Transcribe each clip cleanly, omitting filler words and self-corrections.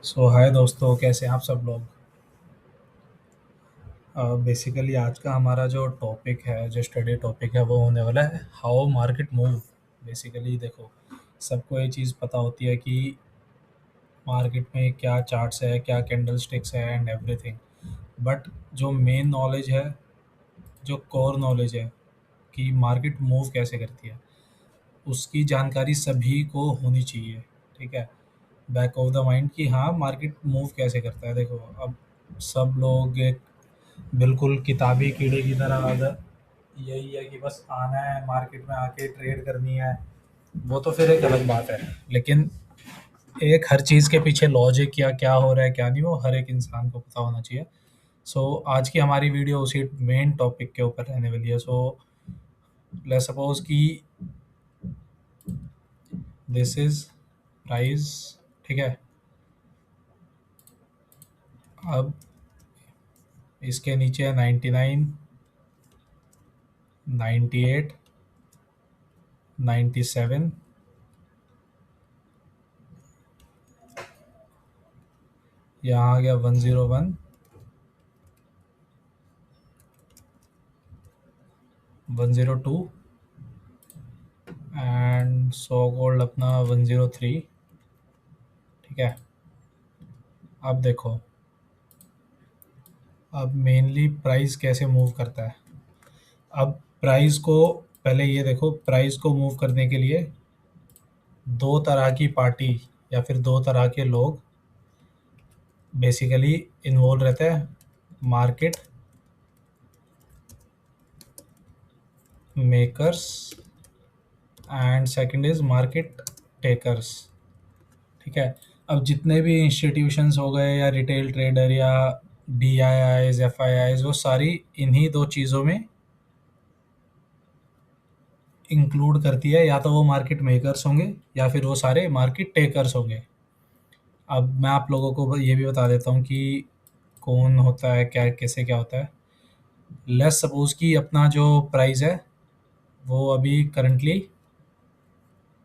सो हाय दोस्तों, कैसे हैं आप सब लोग। बेसिकली आज का हमारा जो टॉपिक है, जो स्टडी टॉपिक है, वो होने वाला है हाउ मार्केट मूव। बेसिकली देखो, सबको ये चीज़ पता होती है कि मार्केट में क्या चार्ट्स है, क्या कैंडल स्टिक्स है एंड एवरीथिंग। बट जो मेन नॉलेज है, जो कोर नॉलेज है कि मार्केट मूव कैसे करती है, उसकी जानकारी सभी को होनी चाहिए। ठीक है, बैक ऑफ द माइंड कि हाँ, मार्केट मूव कैसे करता है। देखो, अब सब लोग एक बिल्कुल किताबी कीड़े की तरह अगर यही है कि बस आना है मार्केट में, आके ट्रेड करनी है, वो तो फिर एक अलग बात है। लेकिन एक हर चीज़ के पीछे लॉजिक या क्या हो रहा है क्या नहीं, वो हर एक इंसान को पता होना चाहिए। आज की हमारी वीडियो उसी मेन टॉपिक के ऊपर रहने वाली है। लेट्स सपोज कि दिस इज प्राइस। ठीक है, अब इसके नीचे है 99, 98, 97, यहाँ आ गया 101, 102 एंड सो कॉल्ड अपना 103। ठीक है, अब देखो, अब मेनली प्राइस कैसे मूव करता है। अब प्राइस को पहले ये देखो, प्राइस को मूव करने के लिए दो तरह की पार्टी या फिर दो तरह के लोग बेसिकली इन्वॉल्व रहते हैं। Market makers and second is market takers. ठीक है, अब जितने भी इंस्टीट्यूशंस हो गए या रिटेल ट्रेडर या D I eyes, F I eyes, वो सारी इन्हीं दो चीज़ों में इंक्लूड करती है। या तो वो मार्केट मेकर्स होंगे या फिर वो सारे मार्केट टेकर्स होंगे। अब मैं आप लोगों को ये भी बता देता हूँ कि कौन होता है क्या, कैसे क्या होता है। लेट्स सपोज कि अपना जो प्राइस है वो अभी करंटली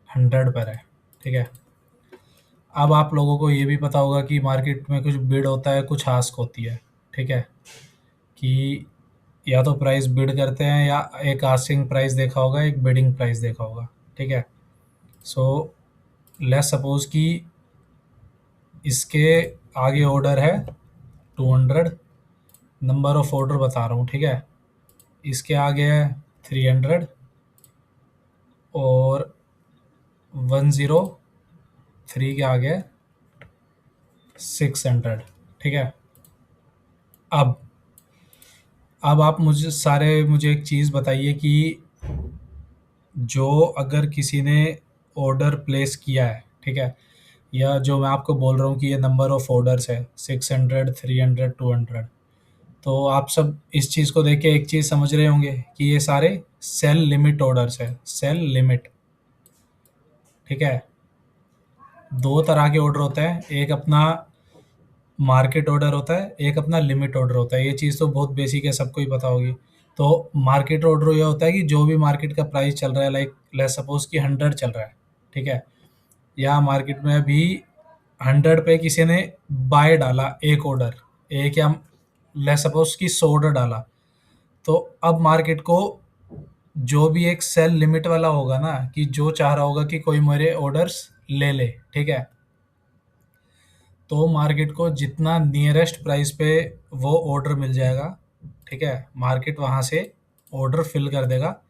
100 पर है। ठीक है, अब आप लोगों को ये भी पता होगा कि मार्केट में कुछ बिड होता है, कुछ आस्क होती है। ठीक है, कि या तो प्राइस बिड करते हैं या एक आस्किंग प्राइस देखा होगा, एक बिडिंग प्राइस देखा होगा। ठीक है, सो लेट्स सपोज कि इसके आगे ऑर्डर है 200, नंबर ऑफ ऑर्डर बता रहा हूँ। ठीक है, इसके आगे है 300 और 103 के आगे है 600। ठीक है, अब अब आप मुझे एक चीज़ बताइए कि जो अगर किसी ने ऑर्डर प्लेस किया है, ठीक है, या जो मैं आपको बोल रहा हूँ कि ये नंबर ऑफ ऑर्डर्स है 600, 300, 200, तो आप सब इस चीज़ को देख के एक चीज़ समझ रहे होंगे कि ये सारे सेल लिमिट ऑर्डर्स है। Sell limit. ठीक है, दो तरह के ऑर्डर होते हैं, एक अपना मार्केट ऑर्डर होता है, एक अपना लिमिट ऑर्डर होता है। ये चीज़ तो बहुत बेसिक है, सबको ही पता होगी। तो मार्केट ऑर्डर ये होता है कि जो भी मार्केट का प्राइस चल रहा है, लाइक लेट्स सपोज कि 100 चल रहा है। ठीक है, या मार्केट में अभी 100 पे किसी ने बाय डाला एक ऑर्डर, एक या लेट्स सपोज कि 100 ऑर्डर डाला, तो अब मार्केट को जो भी एक सेल लिमिट वाला होगा ना, कि जो चाह रहा होगा कि कोई मेरे ऑर्डर्स ले ले। ठीक है, तो मार्केट को जितना नियरेस्ट प्राइस पे वो ऑर्डर मिल जाएगा। ठीक है, मार्केट वहाँ से ऑर्डर फिल कर देगा।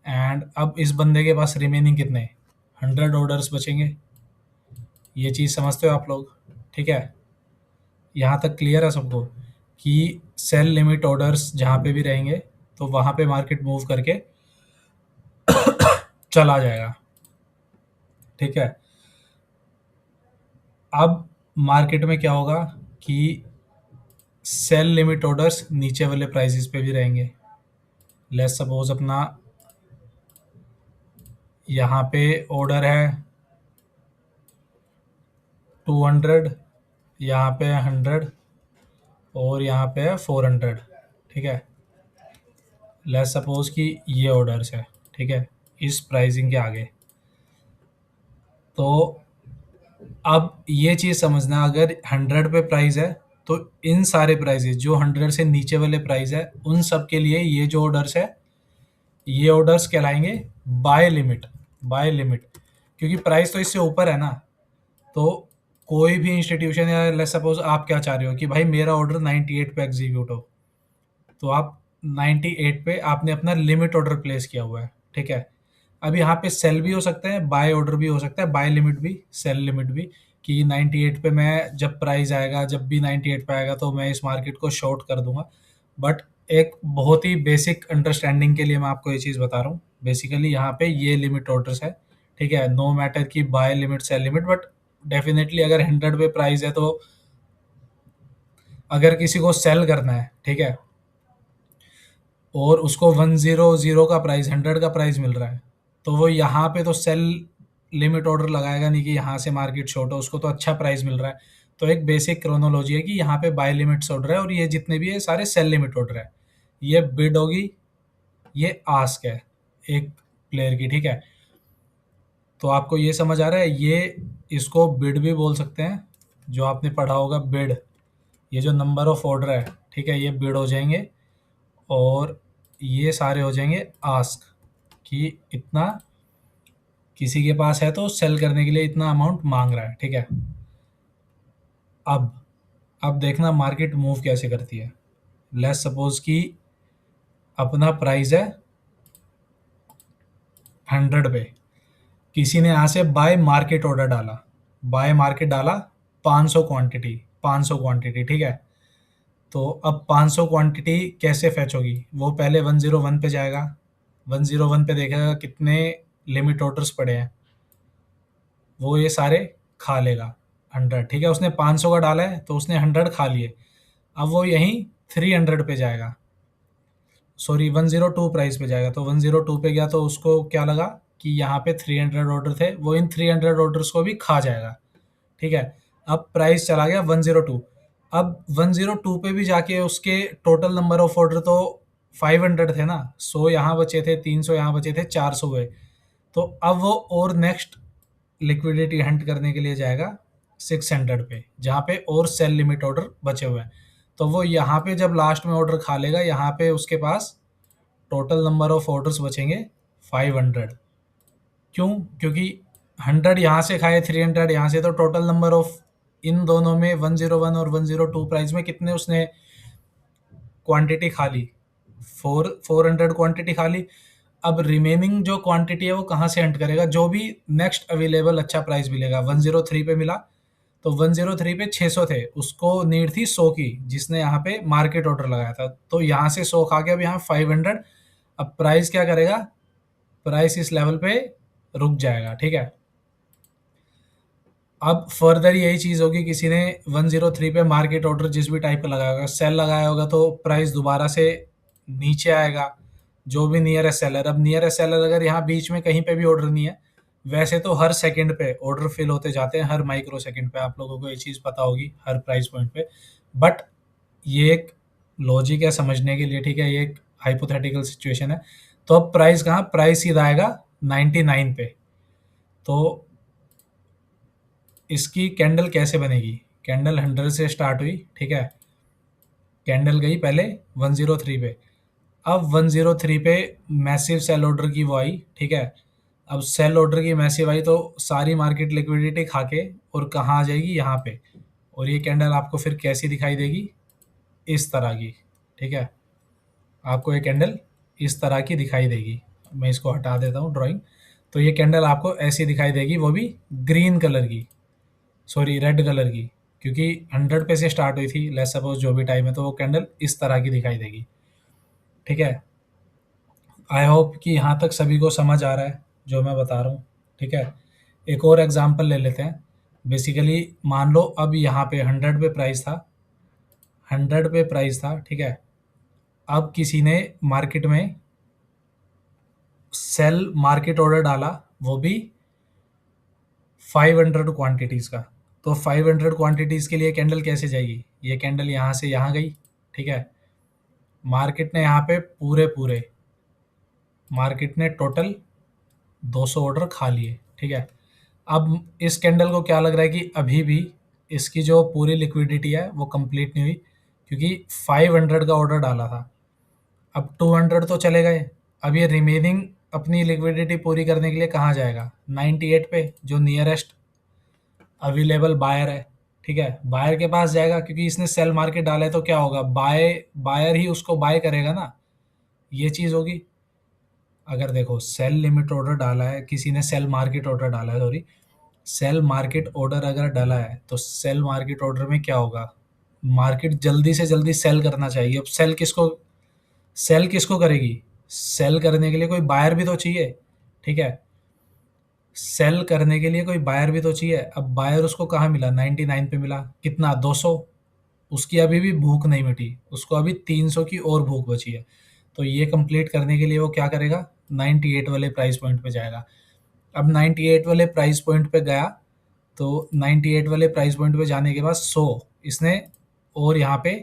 एंड अब इस बंदे के पास रिमेनिंग कितने 100 ऑर्डर्स बचेंगे। ये चीज़ समझते हो आप लोग। ठीक है, यहाँ तक क्लियर है सबको कि सेल लिमिट ऑर्डर्स जहाँ पे भी रहेंगे तो वहाँ पे मार्केट मूव करके चला जाएगा। ठीक है, अब मार्केट में क्या होगा कि सेल लिमिट ऑर्डर्स नीचे वाले प्राइसेस पे भी रहेंगे। लेट्स सपोज अपना यहाँ पे ऑर्डर है 200, यहाँ पे है 100 और यहाँ पे है 400। ठीक है, लेट्स सपोज कि ये ऑर्डर्स है। ठीक है, इस प्राइसिंग के आगे तो अब ये चीज़ समझना, अगर 100 पे प्राइस है तो इन सारे प्राइसेस जो 100 से नीचे वाले प्राइस है उन सब के लिए ये जो ऑर्डर्स है ये ऑर्डर्स कहलाएंगे बाय लिमिट। बाय लिमिट, क्योंकि प्राइस तो इससे ऊपर है ना। तो कोई भी इंस्टीट्यूशन या लेट्स सपोज आप क्या चाह रहे हो कि भाई मेरा ऑर्डर 98 पे एग्जीक्यूट हो, तो आप 98 पे आपने अपना लिमिट ऑर्डर प्लेस किया हुआ है, ठीक है। अब यहाँ पे सेल भी हो सकता है, बाय ऑर्डर भी हो सकता है, बाय लिमिट भी, सेल लिमिट भी, कि 98 पे मैं जब प्राइस आएगा, जब भी 98 पे आएगा तो मैं इस मार्केट को शॉर्ट कर दूंगा। बट एक बहुत ही बेसिक अंडरस्टैंडिंग के लिए मैं आपको ये चीज़ बता रहा हूँ। बेसिकली यहाँ पे ये लिमिट ऑर्डर्स है, ठीक है। नो मैटर कि buy limit sell limit, but definitely अगर 100 पे प्राइस है तो अगर किसी को सेल करना है, ठीक है, और उसको 100 का प्राइस 100 का प्राइस मिल रहा है, तो वो यहाँ पे तो सेल लिमिट ऑर्डर लगाएगा नहीं कि यहाँ से मार्केट शॉर्ट है, उसको तो अच्छा प्राइस मिल रहा है। तो एक बेसिक क्रोनोलॉजी है कि यहाँ पे बाय लिमिट्स ऑर्डर है और ये जितने भी है सारे सेल लिमिट ऑर्डर है। ये बिड होगी, ये आस्क है एक प्लेयर की, ठीक है। तो आपको ये समझ आ रहा है, ये इसको बिड भी बोल सकते हैं, जो आपने पढ़ा होगा बिड। ये जो नंबर ऑफ ऑर्डर है, ठीक है, ये बिड हो जाएंगे, और ये सारे हो जाएंगे आस्क, कि इतना किसी के पास है तो सेल करने के लिए इतना अमाउंट मांग रहा है, ठीक है। अब अब देखना मार्केट मूव कैसे करती है। लेट्स सपोज कि अपना प्राइस है 100 पे, किसी ने यहाँ से बाय मार्केट ऑर्डर डाला, बाय मार्केट डाला 500 क्वांटिटी, 500 क्वांटिटी, ठीक है। तो अब 500 क्वांटिटी कैसे फैच होगी, वो पहले 101 पे जाएगा, 101 पे देखेगा कितने लिमिट ऑर्डर्स पड़े हैं, वो ये सारे खा लेगा 100, ठीक है। उसने 500 का डाला है तो उसने 100 खा लिए। अब वो यहीं 300 पे जाएगा, सॉरी 102 प्राइस पे जाएगा। तो 102 पे गया तो उसको क्या लगा कि यहाँ पे 300 ऑर्डर थे, वो इन 300 ऑर्डर्स को भी खा जाएगा, ठीक है। अब प्राइस चला गया 102। अब 102 पे भी जाके उसके टोटल नंबर ऑफ ऑर्डर तो 500 थे ना, 100 यहाँ बचे थे, 300 यहाँ बचे थे, 400 हुए। तो अब वो और नेक्स्ट लिक्विडिटी हंट करने के लिए जाएगा 600 पे, जहाँ पे और सेल लिमिट ऑर्डर बचे हुए हैं। तो वो यहाँ पे जब लास्ट में ऑर्डर खा लेगा, यहाँ पे उसके पास टोटल नंबर ऑफ ऑर्डर्स बचेंगे 500। क्यों? क्योंकि 100 यहाँ से खाए, 300 यहाँ से, तो टोटल नंबर ऑफ इन दोनों में 101 और 102 प्राइस में कितने उसने क्वांटिटी खा ली, 400 क्वांटिटी खा ली। अब रिमेनिंग जो क्वांटिटी है वो कहाँ से हंट करेगा, जो भी नेक्स्ट अवेलेबल अच्छा प्राइस मिलेगा। 103 पे मिला तो 103 पे 600 थे, उसको नीड थी 100 की, जिसने यहाँ पे मार्केट ऑर्डर लगाया था, तो यहाँ से 100 खा के अब यहाँ 500। अब प्राइस क्या करेगा, प्राइस इस लेवल पे रुक जाएगा, ठीक है। अब फर्दर यही चीज़ होगी, किसी ने 103 पे मार्केट ऑर्डर जिस भी टाइप का लगाया होगा, सेल लगाया होगा, तो प्राइस दोबारा से नीचे आएगा, जो भी नियरेस्ट सेलर। अब नियरेस्ट सेलर अगर यहाँ बीच में कहीं पे भी ऑर्डर नहीं है, वैसे तो हर सेकंड पे ऑर्डर फिल होते जाते हैं, हर माइक्रो सेकंड पे, आप लोगों को ये चीज़ पता होगी हर प्राइस पॉइंट पे। बट ये एक लॉजिक है समझने के लिए, ठीक है, ये एक हाइपोथेटिकल सिचुएशन है। तो अब प्राइस कहाँ, प्राइस सीधा आएगा 99 पे। तो इसकी कैंडल कैसे बनेगी, कैंडल 100 से स्टार्ट हुई, ठीक है, कैंडल गई पहले 103 पे, अब 103 पे मैसिव सेल ऑर्डर की वो आई, ठीक है। अब सेल ऑर्डर की मैसिव आई तो सारी मार्केट लिक्विडिटी खा के और कहाँ आ जाएगी, यहाँ पे। और ये कैंडल आपको फिर कैसी दिखाई देगी, इस तरह की, ठीक है। आपको ये कैंडल इस तरह की दिखाई देगी। मैं इसको हटा देता हूँ ड्राइंग। तो ये कैंडल आपको ऐसी दिखाई देगी, वो भी ग्रीन कलर की, सॉरी रेड कलर की, क्योंकि 100 पे से स्टार्ट हुई थी, लेट्स सपोज जो भी टाइम है, तो वो कैंडल इस तरह की दिखाई देगी, ठीक है। आई होप कि यहाँ तक सभी को समझ आ रहा है जो मैं बता रहा हूँ, ठीक है। एक और एग्जांपल ले लेते हैं। बेसिकली मान लो अब यहाँ पे 100 पे प्राइस था, 100 पे प्राइस था, ठीक है। अब किसी ने मार्केट में सेल मार्केट ऑर्डर डाला, वो भी 500 क्वांटिटीज़ का। तो 500 क्वांटिटीज़ के लिए कैंडल कैसे जाएगी, ये कैंडल यहाँ से यहाँ गई, ठीक है। मार्केट ने यहाँ पे पूरे पूरे मार्केट ने टोटल 200 ऑर्डर खा लिए, ठीक है। अब इस कैंडल को क्या लग रहा है कि अभी भी इसकी जो पूरी लिक्विडिटी है वो कंप्लीट नहीं हुई, क्योंकि 500 का ऑर्डर डाला था, अब 200 तो चले गए। अब ये रिमेनिंग अपनी लिक्विडिटी पूरी करने के लिए कहाँ जाएगा? 98 पे, जो नियरेस्ट अवेलेबल बायर है। ठीक है, बायर के पास जाएगा, क्योंकि इसने सेल मार्केट डाला है, तो क्या होगा, बायर ही उसको बाय करेगा ना, ये चीज़ होगी। अगर देखो सेल लिमिट ऑर्डर डाला है किसी ने, सेल मार्केट ऑर्डर डाला है, सॉरी, सेल मार्केट ऑर्डर अगर डाला है तो सेल मार्केट ऑर्डर में क्या होगा, मार्केट जल्दी से जल्दी सेल करना चाहिए। अब सेल किसको करेगी? सेल करने के लिए कोई बायर भी तो चाहिए। ठीक है, सेल करने के लिए कोई बायर भी तो चाहिए। अब बायर उसको कहाँ मिला? 99 पे मिला। कितना? 200। उसकी अभी भी भूख नहीं मिटी, उसको अभी 300 की और भूख बची है। तो ये कंप्लीट करने के लिए वो क्या करेगा? 98 वाले प्राइस पॉइंट पे जाएगा। अब 98 वाले प्राइस पॉइंट पे गया, तो 98 वाले प्राइस पॉइंट पे जाने के बाद 100 इसने और यहाँ पे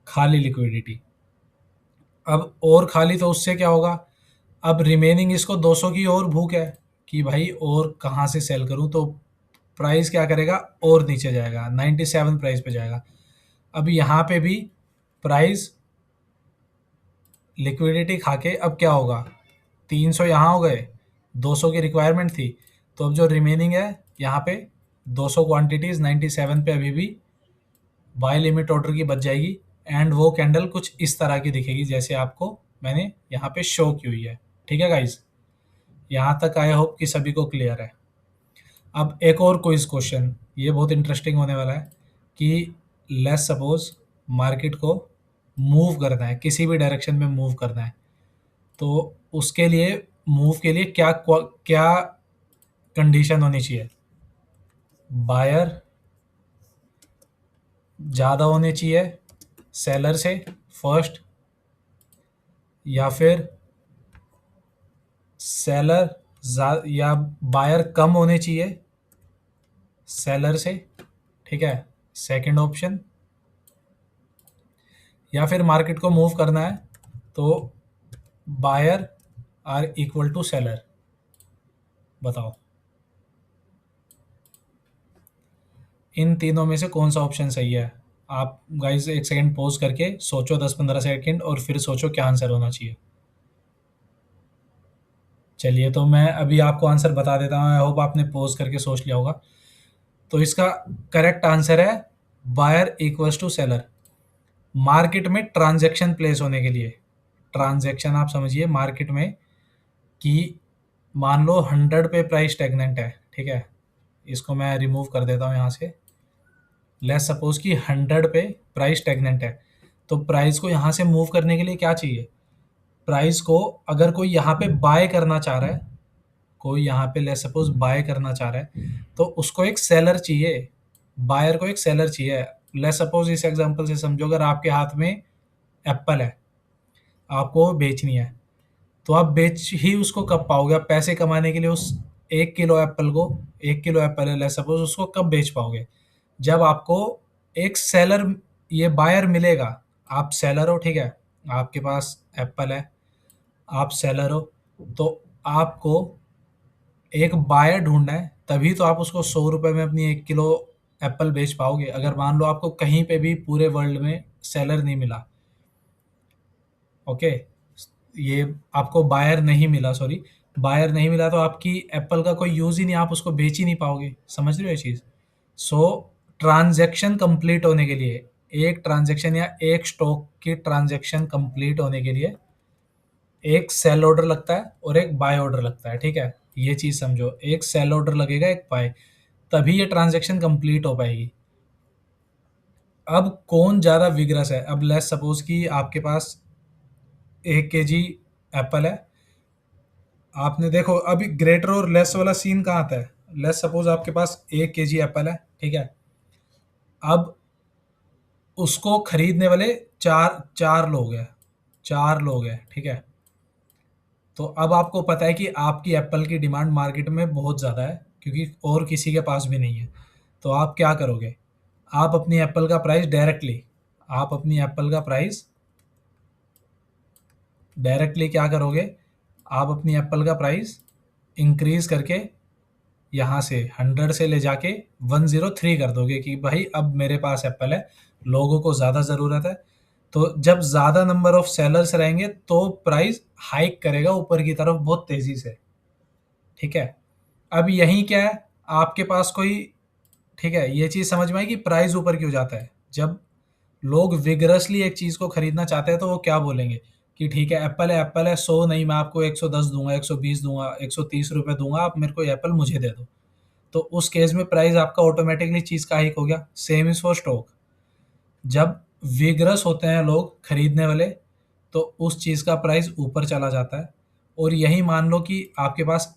खाली लिक्विडिटी। अब और खाली, तो उससे क्या होगा, अब रिमेनिंग इसको 200 की और भूख है कि भाई और कहाँ से सेल करूँ, तो प्राइस क्या करेगा, और नीचे जाएगा, 97 प्राइस पे जाएगा। अब यहाँ पे भी प्राइस लिक्विडिटी खा के अब क्या होगा, 300 यहाँ हो गए, 200 की रिक्वायरमेंट थी, तो अब जो रिमेनिंग है यहाँ पे 200 क्वांटिटीज 97 पे अभी भी बाय लिमिट ऑर्डर की बच जाएगी। एंड वो कैंडल कुछ इस तरह की दिखेगी जैसे आपको मैंने यहाँ पे शो की हुई है। ठीक है गाइज, यहाँ तक आई होप कि सभी को क्लियर है। अब एक और क्विज क्वेश्चन, ये बहुत इंटरेस्टिंग होने वाला है कि लेट्स सपोज मार्केट को मूव करना है, किसी भी डायरेक्शन में मूव करना है, तो उसके लिए मूव के लिए क्या क्या कंडीशन होनी चाहिए? बायर ज़्यादा होने चाहिए सेलर से फर्स्ट, या फिर सेलर या बायर कम होने चाहिए सेलर से, ठीक है, सेकंड ऑप्शन, या फिर मार्केट को मूव करना है तो buyer are equal to seller. बताओ इन तीनों में से कौन सा ऑप्शन सही है? आप गाइज एक सेकंड पॉज करके सोचो, 10-15 सेकंड, और फिर सोचो क्या आंसर होना चाहिए। चलिए, तो मैं अभी आपको आंसर बता देता हूँ, आई होप आपने पॉज करके सोच लिया होगा। तो इसका करेक्ट आंसर है buyer equals to seller. Market में ट्रांजैक्शन प्लेस होने के लिए, ट्रांजैक्शन आप समझिए मार्केट में कि मान लो 100 पे प्राइस स्टेगनेंट है, ठीक है, इसको मैं रिमूव कर देता हूँ यहाँ से। लेट्स सपोज कि 100 पे प्राइस स्टेगनेंट है, तो प्राइस को यहाँ से मूव करने के लिए क्या चाहिए? प्राइस को अगर कोई यहाँ पे बाय करना चाह रहा है, कोई यहाँ पे लेट्स सपोज बाय करना चाह रहा है, तो उसको एक सेलर चाहिए, बायर को एक सेलर चाहिए। लेट्स सपोज इस एग्जांपल से समझो, अगर आपके हाथ में एप्पल है, आपको बेचनी है, तो आप बेच ही उसको कब पाओगे? आप पैसे कमाने के लिए उस 1 किलो एप्पल को, 1 किलो एप्पल है लेट्स सपोज, उसको कब बेच पाओगे? जब आपको एक सेलर, ये बायर मिलेगा। आप सेलर हो, ठीक है, आपके पास एप्पल है, आप सेलर हो, तो आपको एक बायर ढूंढना है, तभी तो आप उसको 100 रुपये में अपनी 1 किलो एप्पल बेच पाओगे। अगर मान लो आपको कहीं पे भी पूरे वर्ल्ड में सेलर नहीं मिला, ओके, ये आपको बायर नहीं मिला, सॉरी, बायर नहीं मिला, तो आपकी एप्पल का कोई यूज़ ही नहीं, आप उसको बेच ही नहीं पाओगे। समझ रहे हो ये चीज़? सो ट्रांजैक्शन कंप्लीट होने के लिए, एक ट्रांजैक्शन या एक स्टॉक की ट्रांजैक्शन कंप्लीट होने के लिए एक सेल ऑर्डर लगता है और एक बाय ऑर्डर लगता है। ठीक है, ये चीज़ समझो, एक सेल ऑर्डर लगेगा, एक बाय, तभी ये ट्रांजैक्शन कंप्लीट हो पाएगी। अब कौन ज़्यादा विग्रस है? अब लेट्स सपोज कि आपके पास 1 kg एप्पल है, आपने देखो अभी ग्रेटर और लेस वाला सीन कहाँ आता है। लेट्स सपोज आपके पास 1 kg एप्पल है, ठीक है, अब उसको खरीदने वाले चार चार लोग हैं, 4 लोग हैं, ठीक है, तो अब आपको पता है कि आपकी एप्पल की डिमांड मार्केट में बहुत ज़्यादा है, क्योंकि और किसी के पास भी नहीं है। तो आप क्या करोगे? आप अपनी एप्पल का प्राइस डायरेक्टली, आप अपनी एप्पल का प्राइस डायरेक्टली क्या करोगे? आप अपनी एप्पल का प्राइस इंक्रीज करके यहाँ से 100 से ले जाके 103 कर दोगे कि भाई अब मेरे पास एप्पल है, लोगों को ज़्यादा ज़रूरत है। तो जब ज़्यादा नंबर ऑफ सेलर्स रहेंगे तो प्राइस हाइक करेगा ऊपर की तरफ बहुत तेज़ी से, ठीक है। अब यहीं क्या है, आपके पास कोई, ठीक है, ये चीज़ समझ में आई कि प्राइस ऊपर क्यों जाता है। जब लोग विगरसली एक चीज़ को खरीदना चाहते हैं तो वो क्या बोलेंगे कि ठीक है एप्पल है 100 नहीं, मैं आपको 110 दूंगा, 120 दूंगा, 130 रुपये दूंगा, आप मेरे को एप्पल मुझे दे दो। तो उस केस में प्राइस आपका ऑटोमेटिकली चीज़ का हाइक हो गया। Same is for stock. जब विगरस होते हैं लोग खरीदने वाले तो उस चीज़ का प्राइस ऊपर चला जाता है। और यही मान लो कि आपके पास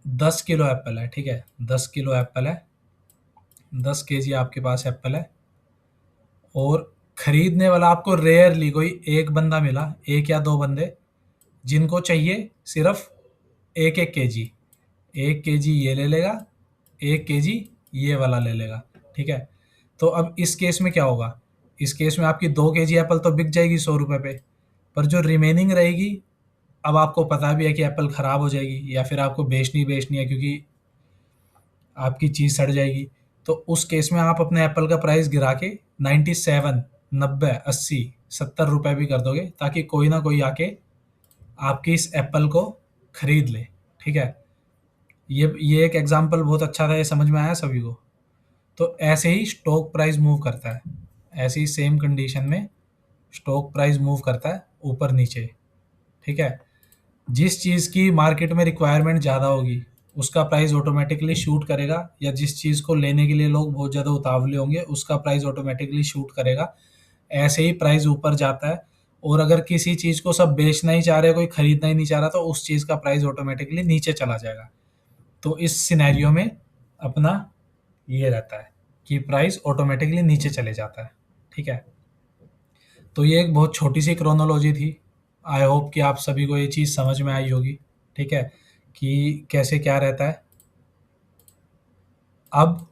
10 किलो एप्पल है, ठीक है, 10 किलो एप्पल है, 10 केजी आपके पास एप्पल है, और खरीदने वाला आपको रेयरली कोई एक बंदा मिला, एक या दो बंदे, जिनको चाहिए सिर्फ एक एक केजी, 1 केजी ये ले लेगा, 1 केजी ये वाला ले लेगा, ठीक है। तो अब इस केस में क्या होगा, इस केस में आपकी 2 केजी एप्पल तो बिक जाएगी 100 रुपये पे, पर जो रिमेनिंग रहेगी, अब आपको पता भी है कि एप्पल ख़राब हो जाएगी या फिर आपको बेचनी है क्योंकि आपकी चीज़ सड़ जाएगी। तो उस केस में आप अपने एप्पल का प्राइस गिरा के 97, 90, 80, 70 रुपये भी कर दोगे ताकि कोई ना कोई आके आपकी इस एप्पल को खरीद ले, ठीक है। ये एक एग्जांपल बहुत अच्छा था, ये समझ में आया सभी को। तो ऐसे ही स्टॉक प्राइस मूव करता है, ऐसे ही सेम कंडीशन में स्टॉक प्राइस मूव करता है ऊपर नीचे, ठीक है। जिस चीज़ की मार्केट में रिक्वायरमेंट ज़्यादा होगी उसका प्राइस ऑटोमेटिकली शूट करेगा, या जिस चीज़ को लेने के लिए लोग बहुत ज़्यादा उतावले होंगे उसका प्राइस ऑटोमेटिकली शूट करेगा। ऐसे ही प्राइस ऊपर जाता है। और अगर किसी चीज़ को सब बेचना ही चाह रहे, कोई खरीदना ही नहीं चाह रहा, तो उस चीज़ का प्राइस ऑटोमेटिकली नीचे चला जाएगा। तो इस सिनेरियो में अपना ये रहता है कि प्राइस ऑटोमेटिकली नीचे चले जाता है, ठीक है। तो ये एक बहुत छोटी सी क्रोनोलॉजी थी। आई होप कि आप सभी को ये चीज़ समझ में आई होगी, ठीक है, कि कैसे क्या रहता है। अब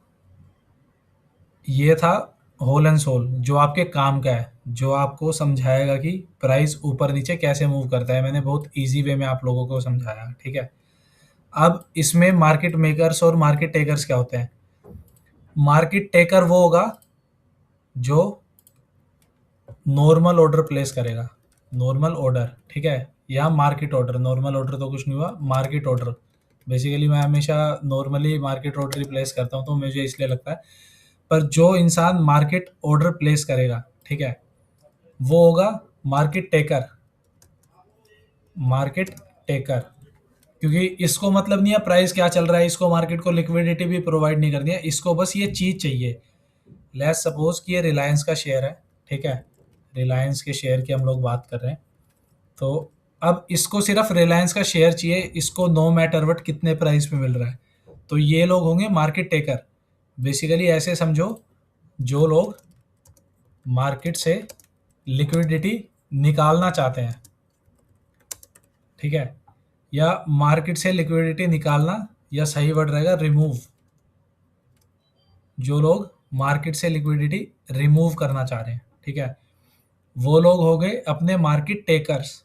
ये था होल एंड सोल जो आपके काम का है, जो आपको समझाएगा कि प्राइस ऊपर नीचे कैसे मूव करता है। मैंने बहुत इजी वे में आप लोगों को समझाया, ठीक है। अब इसमें मार्केट मेकर्स और मार्केट टेकर्स क्या होते हैं। मार्केट टेकर वो होगा जो नॉर्मल ऑर्डर प्लेस करेगा, नॉर्मल ऑर्डर, ठीक है, या मार्केट ऑर्डर। नॉर्मल ऑर्डर तो कुछ नहीं हुआ, मार्केट ऑर्डर। बेसिकली मैं हमेशा नॉर्मली मार्केट ऑर्डर ही प्लेस करता हूँ तो मुझे इसलिए लगता है। पर जो इंसान मार्केट ऑर्डर प्लेस करेगा, ठीक है, वो होगा मार्केट टेकर, मार्केट टेकर। क्योंकि इसको मतलब नहीं है प्राइस क्या चल रहा है, इसको मार्केट को लिक्विडिटी भी प्रोवाइड नहीं करनी है, इसको बस ये चीज़ चाहिए। लेट्स सपोज कि ये रिलायंस का शेयर है, ठीक है, रिलायंस के शेयर की हम लोग बात कर रहे हैं। तो अब इसको सिर्फ रिलायंस का शेयर चाहिए, इसको नो मैटर वट कितने प्राइस पे मिल रहा है। तो ये लोग होंगे मार्केट टेकर। बेसिकली ऐसे समझो, जो लोग मार्केट से लिक्विडिटी निकालना चाहते हैं, ठीक है, या मार्केट से लिक्विडिटी निकालना, या सही वर्ड रहेगा रिमूव। जो लोग मार्केट से लिक्विडिटी रिमूव करना चाह रहे हैं, ठीक है, वो लोग हो गए अपने मार्केट टेकर्स,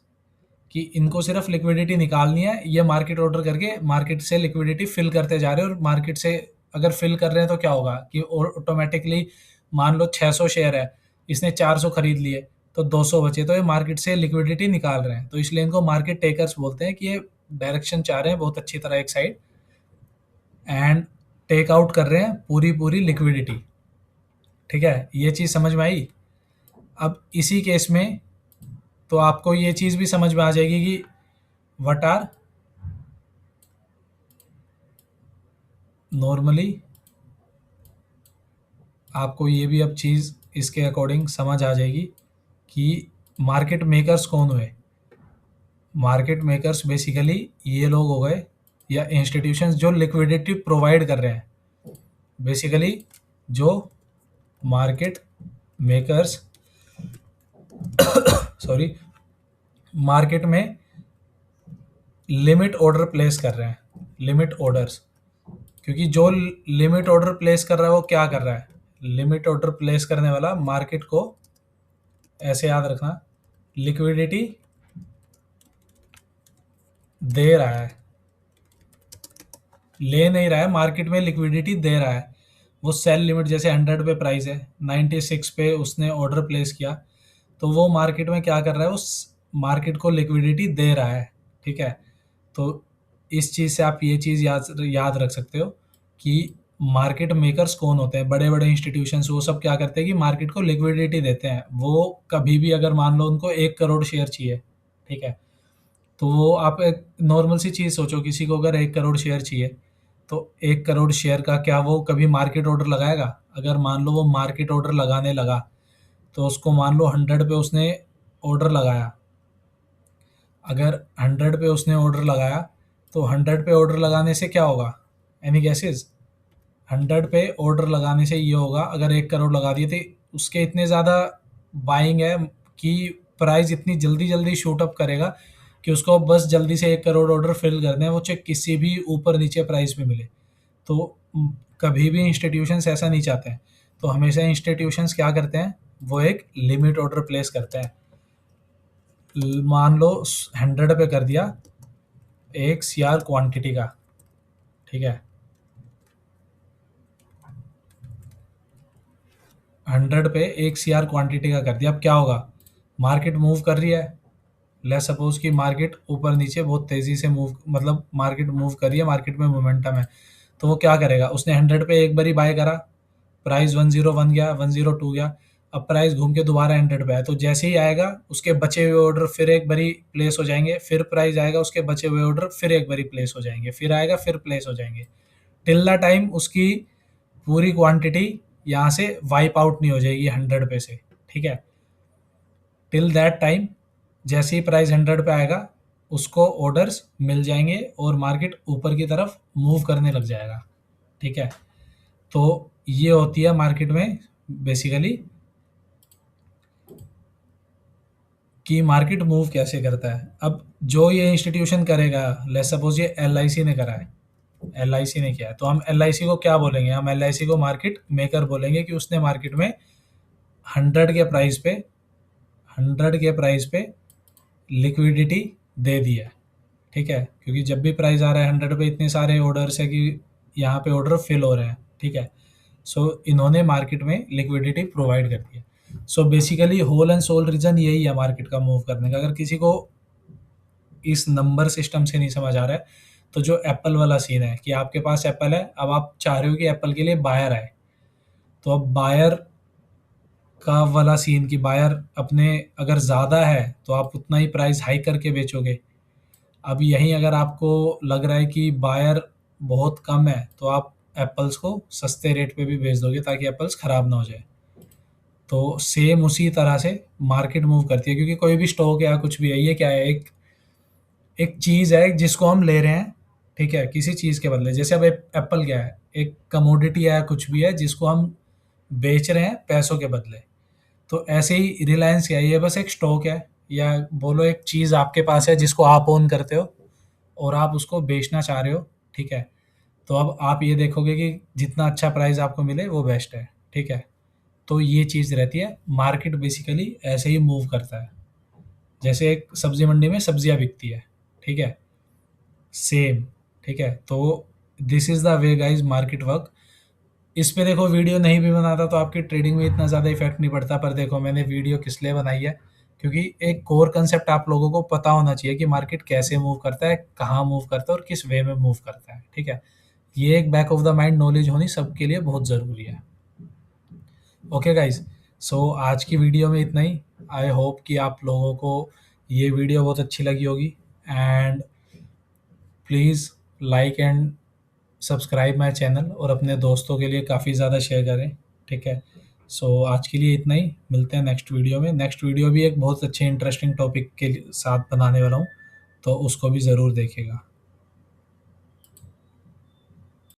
कि इनको सिर्फ लिक्विडिटी निकालनी है। ये मार्केट ऑर्डर करके मार्केट से लिक्विडिटी फिल करते जा रहे हैं, और मार्केट से अगर फिल कर रहे हैं तो क्या होगा कि ऑटोमेटिकली मान लो 600 शेयर है, इसने 400 खरीद लिए तो 200 बचे, तो ये मार्केट से लिक्विडिटी निकाल रहे हैं। तो इसलिए इनको मार्केट टेकर्स बोलते हैं कि ये डायरेक्शन चाह रहे हैं बहुत अच्छी तरह एक साइड, एंड टेक आउट कर रहे हैं पूरी पूरी लिक्विडिटी, ठीक है। ये चीज़ समझ में आई। अब इसी केस में तो आपको ये चीज़ भी समझ में आ जाएगी कि व्हाट आर नॉर्मली, आपको ये भी अब चीज़ इसके अकॉर्डिंग समझ आ जाएगी कि मार्केट मेकर्स कौन हुए। मार्केट मेकर्स बेसिकली ये लोग हो गए, या इंस्टीट्यूशंस जो लिक्विडिटी प्रोवाइड कर रहे हैं। बेसिकली जो मार्केट मेकर्स सॉरी, मार्केट में लिमिट ऑर्डर प्लेस कर रहे हैं, लिमिट ऑर्डर्स। क्योंकि जो लिमिट ऑर्डर प्लेस कर रहा है वो क्या कर रहा है, लिमिट ऑर्डर प्लेस करने वाला मार्केट को, ऐसे याद रखना, लिक्विडिटी दे रहा है, ले नहीं रहा है, मार्केट में लिक्विडिटी दे रहा है। वो सेल लिमिट जैसे 100 पे प्राइस है, 96 पे उसने ऑर्डर प्लेस किया, तो वो मार्केट में क्या कर रहा है, उस मार्केट को लिक्विडिटी दे रहा है। ठीक है, तो इस चीज़ से आप ये चीज़ याद याद रख सकते हो कि मार्केट मेकर्स कौन होते हैं। बड़े बड़े इंस्टीट्यूशंस वो सब क्या करते हैं कि मार्केट को लिक्विडिटी देते हैं। वो कभी भी अगर मान लो उनको 1 करोड़ शेयर चाहिए, ठीक है, तो वो आप एक नॉर्मल सी चीज़ सोचो, किसी को अगर 1 करोड़ शेयर चाहिए, तो 1 करोड़ शेयर का क्या वो कभी मार्केट ऑर्डर लगाएगा? अगर मान लो वो मार्केट ऑर्डर लगाने लगा, तो उसको मान लो 100 पे उसने ऑर्डर लगाया। अगर 100 पे उसने ऑर्डर लगाया, तो 100 पे ऑर्डर लगाने से क्या होगा? Any gases? 100 पे ऑर्डर लगाने से ये होगा, अगर 1 करोड़ लगा दिए थे, उसके इतने ज़्यादा बाइंग है कि प्राइस इतनी जल्दी जल्दी शूट अप करेगा कि उसको बस जल्दी से 1 करोड़ ऑर्डर फिल करने हैं, वो चाहे किसी भी ऊपर नीचे प्राइस में मिले। तो कभी भी इंस्टीट्यूशंस ऐसा नहीं चाहते हैं। तो हमेशा इंस्टीट्यूशंस क्या करते हैं, वो एक लिमिट ऑर्डर प्लेस करते हैं। मान लो 100 पे कर दिया, 1 CR क्वांटिटी का, ठीक है, 100 पे 1 CR क्वांटिटी का कर दिया। अब क्या होगा? मार्केट मूव कर रही है, लेट्स सपोज कि मार्केट ऊपर नीचे बहुत तेज़ी से मूव, मतलब मार्केट मूव कर रही है, मार्केट में मोमेंटम है। तो वो क्या करेगा, उसने 100 पे एक बारी बाय करा, प्राइस 101 गया, 102 गया, अब प्राइस घूम के दोबारा 100 पे आया, तो जैसे ही आएगा उसके बचे हुए ऑर्डर फिर एक बारी प्लेस हो जाएंगे, फिर प्राइस आएगा, उसके बचे हुए ऑर्डर फिर एक बारी प्लेस हो जाएंगे, फिर आएगा, फिर प्लेस हो जाएंगे, टिल द टाइम उसकी पूरी क्वांटिटी यहाँ से वाइप आउट नहीं हो जाएगी 100 पे से। ठीक है, टिल दैट टाइम जैसे ही प्राइस 100 पे आएगा, उसको ऑर्डर्स मिल जाएंगे और मार्केट ऊपर की तरफ मूव करने लग जाएगा। ठीक है, तो ये होती है मार्केट में बेसिकली कि मार्केट मूव कैसे करता है। अब जो ये इंस्टीट्यूशन करेगा, लेट्स सपोज ये LIC ने करा है, LIC ने किया है, तो हम LIC को क्या बोलेंगे? हम LIC को मार्केट मेकर बोलेंगे कि उसने मार्केट में 100 के प्राइस पे 100 के प्राइस पे लिक्विडिटी दे दी है। ठीक है, क्योंकि जब भी प्राइस आ रहा है 100 पे, इतने सारे ऑर्डर्स है कि यहाँ पे ऑर्डर फिल हो रहे हैं। ठीक है, सो इन्होंने मार्केट में लिक्विडिटी प्रोवाइड कर दी है। So basically whole and sole reason यही है मार्केट का मूव करने का। अगर किसी को इस नंबर सिस्टम से नहीं समझ आ रहा है, तो जो एप्पल वाला सीन है कि आपके पास एप्पल है, अब आप चाह रहे हो कि एप्पल के लिए बायर आए, तो अब बायर का वाला सीन कि बायर अपने अगर ज़्यादा है तो आप उतना ही प्राइस हाई करके बेचोगे। अब यहीं अगर आपको लग रहा है कि बायर बहुत कम है, तो आप एप्पल्स को सस्ते रेट पे भी बेच दोगे ताकि एप्पल्स ख़राब ना हो जाए। तो सेम उसी तरह से मार्केट मूव करती है, क्योंकि कोई भी स्टॉक या कुछ भी है, ये क्या है, एक एक चीज़ है जिसको हम ले रहे हैं, ठीक है, किसी चीज़ के बदले। जैसे अब एप्पल क्या है, एक कमोडिटी है, कुछ भी है जिसको हम बेच रहे हैं पैसों के बदले। तो ऐसे ही रिलायंस क्या है, ये बस एक स्टॉक है, या बोलो एक चीज़ आपके पास है जिसको आप ओन करते हो और आप उसको बेचना चाह रहे हो। ठीक है, तो अब आप ये देखोगे कि जितना अच्छा प्राइस आपको मिले वो बेस्ट है। ठीक है, तो ये चीज़ रहती है, मार्केट बेसिकली ऐसे ही मूव करता है। जैसे एक सब्जी मंडी में सब्जियां बिकती है, ठीक है, सेम। ठीक है, तो this is the way guys market work. इस पे देखो वीडियो नहीं भी बनाता तो आपकी ट्रेडिंग में इतना ज़्यादा इफेक्ट नहीं पड़ता, पर देखो मैंने वीडियो किस लिए बनाई है, क्योंकि एक कोर कंसेप्ट आप लोगों को पता होना चाहिए कि मार्केट कैसे मूव करता है, कहाँ मूव करता है और किस वे में मूव करता है। ठीक है, ये एक back of the mind knowledge होनी सबके लिए बहुत ज़रूरी है। ओके गाइज, सो आज की वीडियो में इतना ही। आई होप कि आप लोगों को ये वीडियो बहुत अच्छी लगी होगी, and please like and subscribe my channel और अपने दोस्तों के लिए काफ़ी ज़्यादा शेयर करें। ठीक है, सो आज के लिए इतना ही, मिलते हैं नेक्स्ट वीडियो में। नेक्स्ट वीडियो भी एक बहुत अच्छे इंटरेस्टिंग टॉपिक के साथ बनाने वाला हूँ, तो उसको भी ज़रूर देखिएगा।